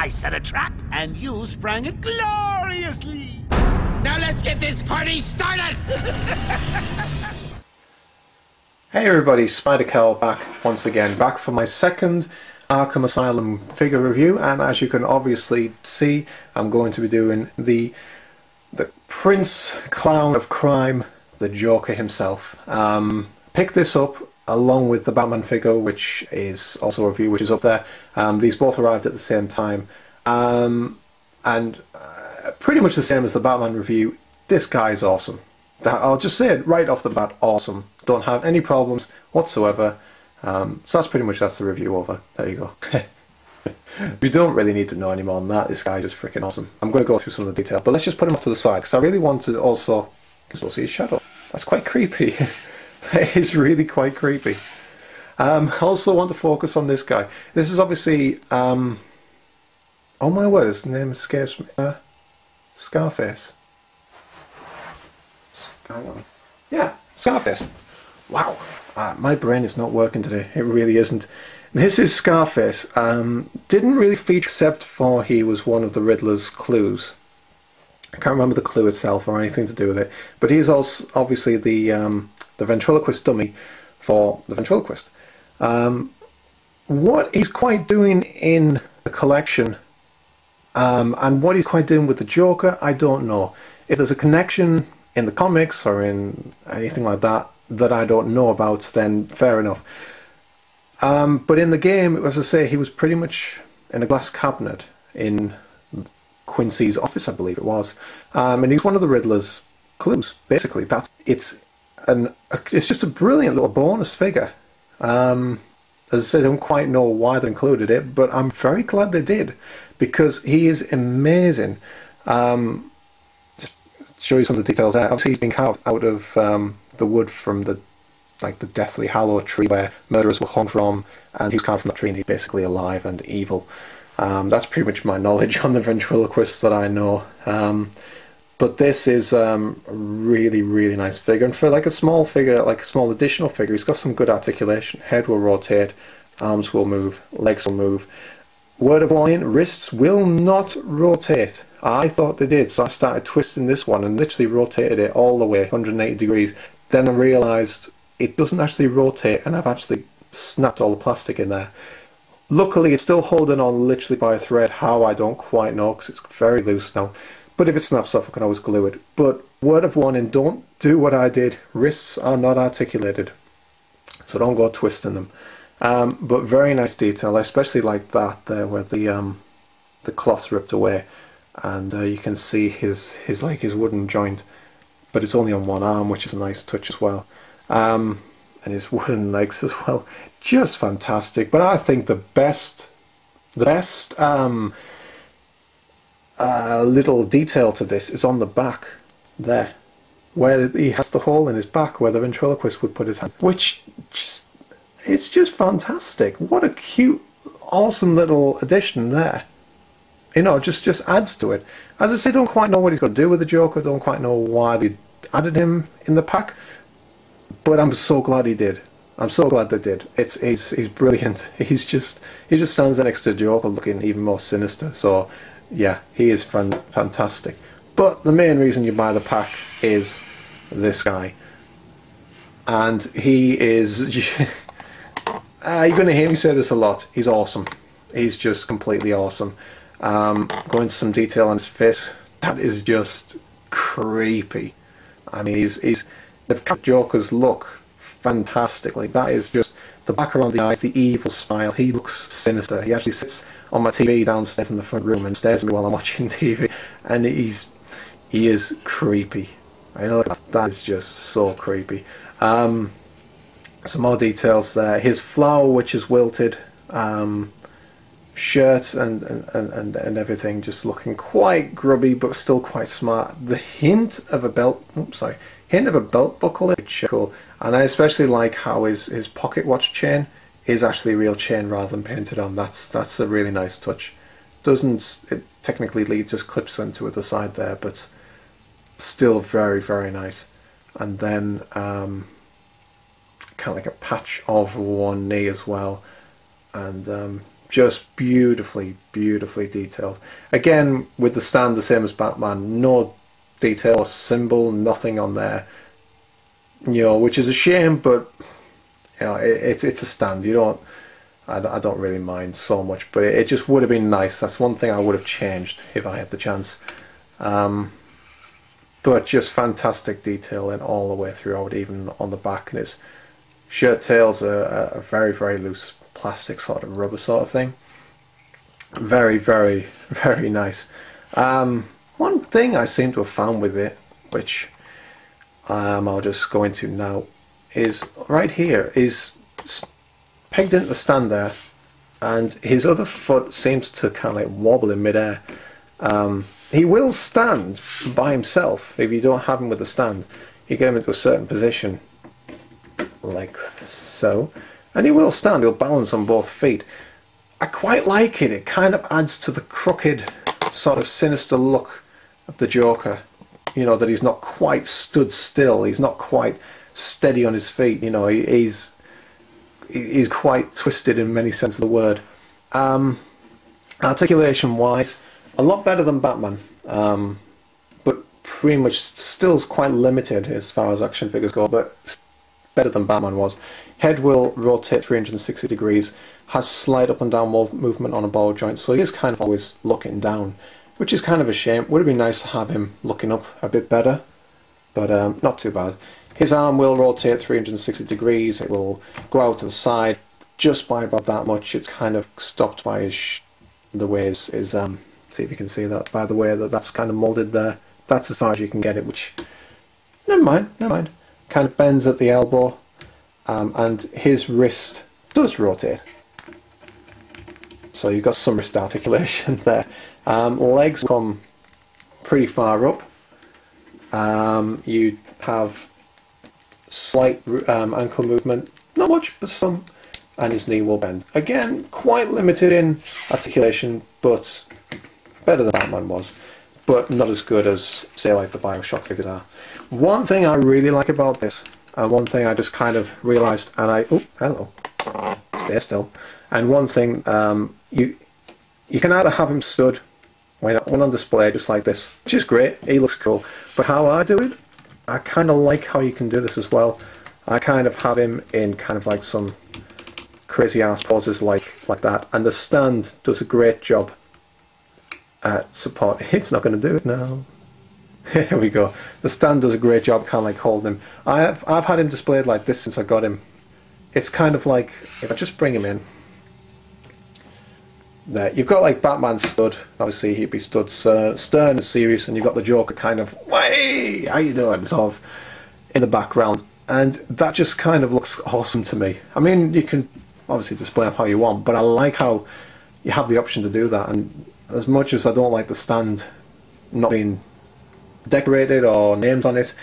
I set a trap, and you sprang it gloriously. Now let's get this party started! Hey everybody, Spider-Kel back once again, back for my second Arkham Asylum figure review, and as you can obviously see, I'm going to be doing the Prince Clown of Crime, the Joker himself. Picked this up along with the Batman figure, which is also a review, which is up there. These both arrived at the same time, and pretty much the same as the Batman review. This guy is awesome. I'll just say it right off the bat, awesome. Don't have any problems whatsoever. So that's the review over. There you go. You don't really need to know any more than that. This guy is just freaking awesome. I'm going to go through some of the detail, but let's just put him off to the side, because I really want to also see his shadow. That's quite creepy. It is really quite creepy. I also want to focus on this guy. This is obviously, oh my word, his name escapes me. Scarface. Yeah, Scarface. Wow, my brain is not working today. It really isn't. This is Scarface. Didn't really feature except for he was one of the Riddler's clues. I can't remember the clue itself or anything to do with it, but he's also obviously the ventriloquist dummy for the ventriloquist. What he's quite doing in the collection, and what he's quite doing with the Joker, I don't know. If there's a connection in the comics or in anything like that that I don't know about, then fair enough. But in the game, as I say, he was pretty much in a glass cabinet in Quincy's office, I believe it was, and he's one of the Riddler's clues. Basically, it's just a brilliant little bonus figure. As I said, I don't quite know why they included it, but I'm very glad they did, because he is amazing. Just show you some of the details there. Obviously, he's being carved out of the wood from the Deathly Hallow tree where murderers were hung from, and he was carved from that tree, and he's basically alive and evil. That's pretty much my knowledge on the ventriloquist that I know. But this is a really, really nice figure, and for like a small figure, like a small additional figure, he's got some good articulation. Head will rotate, arms will move, legs will move. Word of warning, wrists will not rotate. I thought they did, so I started twisting this one and literally rotated it all the way 180 degrees. Then I realised it doesn't actually rotate, and I've actually snapped all the plastic in there. Luckily, it's still holding on literally by a thread. How, I don't quite know, because it's very loose now. But if it snaps off, I can always glue it. But word of warning, don't do what I did. Wrists are not articulated, so don't go twisting them. But very nice detail. I especially like that there where the cloth's ripped away, and you can see his wooden joint, but it's only on one arm, which is a nice touch as well. And his wooden legs as well, just fantastic. But I think the best little detail to this is on the back there, where he has the hole in his back where the ventriloquist would put his hand, which it's just fantastic. What a cute, awesome little addition there. You know, just adds to it. As I say, don't quite know what he's got to do with the Joker, don't quite know why they added him in the pack, but I'm so glad he did. I'm so glad they did. He's brilliant. He just stands there next to the Joker looking even more sinister. So yeah, he is fantastic. But the main reason you buy the pack is this guy, and he is you're going to hear me say this a lot, he's awesome. He's just completely awesome. Going into some detail on his face, that is just creepy. I mean, they've kept Joker's look fantastically. That is just the back around the eyes, the evil smile. He looks sinister. He actually sits on my TV downstairs in the front room and stares at me while I'm watching TV, and he is creepy. I know that is just so creepy. Some more details there. His flower, which is wilted, shirt and everything, just looking quite grubby but still quite smart. The hint of a belt buckle, which is cool. And I especially like how his pocket watch chain is actually a real chain rather than painted on. That's a really nice touch. It technically just clips into the side there, but still very, very nice. And then kind of like a patch of one knee as well, and just beautifully, beautifully detailed. Again, with the stand the same as Batman, no detail or symbol, nothing on there. You know, which is a shame, but you know, it's a stand. You don't, I don't really mind so much, but it just would have been nice. That's one thing I would have changed if I had the chance. But just fantastic detailing all the way throughout, even on the back. And his shirt tails are a very, very loose plastic sort of rubber sort of thing. Very, very, very nice. One thing I seem to have found with it, which I'll just go into now, is right here, is pegged into the stand there, and his other foot seems to kind of like wobble in midair. He will stand by himself if you don't have him with the stand. You get him into a certain position, like so, and he will stand, he'll balance on both feet. I quite like it, it kind of adds to the crooked, sort of sinister look of the Joker. You know, that he's not quite stood still, he's not quite steady on his feet, you know, he's quite twisted in many senses of the word. Articulation wise, a lot better than Batman, but pretty much still is quite limited as far as action figures go, but better than Batman was. Head will rotate 360 degrees, has slight up and down movement on a ball joint, so he is kind of always looking down, which is kind of a shame. Would have been nice to have him looking up a bit better, but not too bad. His arm will rotate 360 degrees, it will go out to the side just by about that much. It's kind of stopped by the way his see if you can see that, by the way that's kind of moulded there. That's as far as you can get it, which, never mind. Kind of bends at the elbow, and his wrist does rotate. So you've got some wrist articulation there. Legs come pretty far up. You have slight ankle movement, not much, but some, and his knee will bend. Again, quite limited in articulation, but better than Batman was, but not as good as, say, like the Bioshock figures are. One thing I really like about this, and one thing I just kind of realised, and oh, hello, stay still, and one thing, you can either have him stood when on display just like this, which is great, he looks cool, but how I do it, I kind of like how you can do this as well. I kind of have him in kind of like some crazy ass poses like that, and the stand does a great job at support. It's not going to do it now. Here we go. The stand does a great job kind of like holding him. I've had him displayed like this since I got him. It's kind of like, if I just bring him in, there, you've got like Batman stood, obviously he'd be stood stern and serious, and you've got the Joker kind of, hey, how you doing, sort of in the background, and that just kind of looks awesome to me. I mean, you can obviously display them how you want, but I like how you have the option to do that, and as much as I don't like the stand not being decorated or names on it,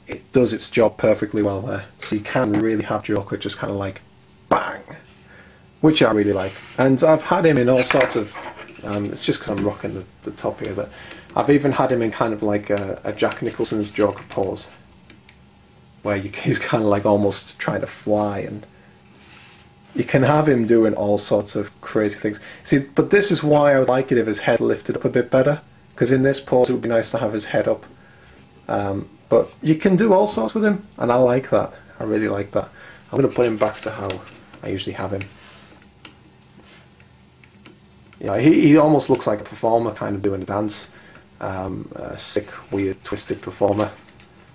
it does its job perfectly well there. So you can really have Joker just kind of like bang, which I really like. And I've had him in all sorts of, it's just because I'm rocking the top here, but I've even had him in kind of like a Jack Nicholson's Joker pose, where he's kind of like almost trying to fly, and you can have him doing all sorts of crazy things. See, but this is why I would like it if his head lifted up a bit better, because in this pose it would be nice to have his head up. But you can do all sorts with him, and I like that. I really like that. I'm going to put him back to how I usually have him. Yeah, he almost looks like a performer kind of doing a dance. A sick, weird, twisted performer.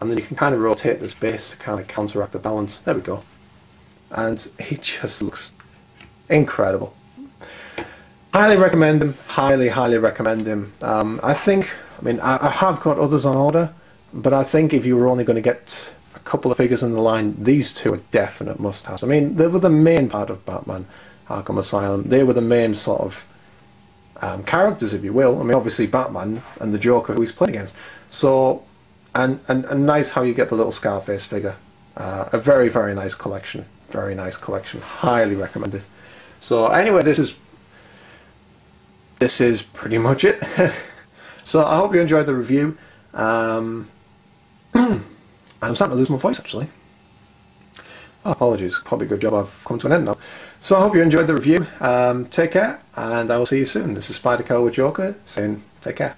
And then you can kind of rotate this base to kind of counteract the balance. There we go. And he just looks incredible. Highly recommend him. Highly, highly recommend him. I have got others on order, but I think if you were only going to get a couple of figures in the line, these two are definite must-haves. I mean, they were the main part of Batman Arkham Asylum. They were the main sort of characters, if you will. I mean, obviously Batman and the Joker who he's playing against. So, and nice how you get the little Scarface figure. A very, very nice collection. Very nice collection. Highly recommended. So anyway, this is pretty much it. So I hope you enjoyed the review. I'm starting to lose my voice actually. Oh, apologies, probably a good job I've come to an end now. So I hope you enjoyed the review. Take care, and I will see you soon. This is Spider-Kel with Joker saying take care.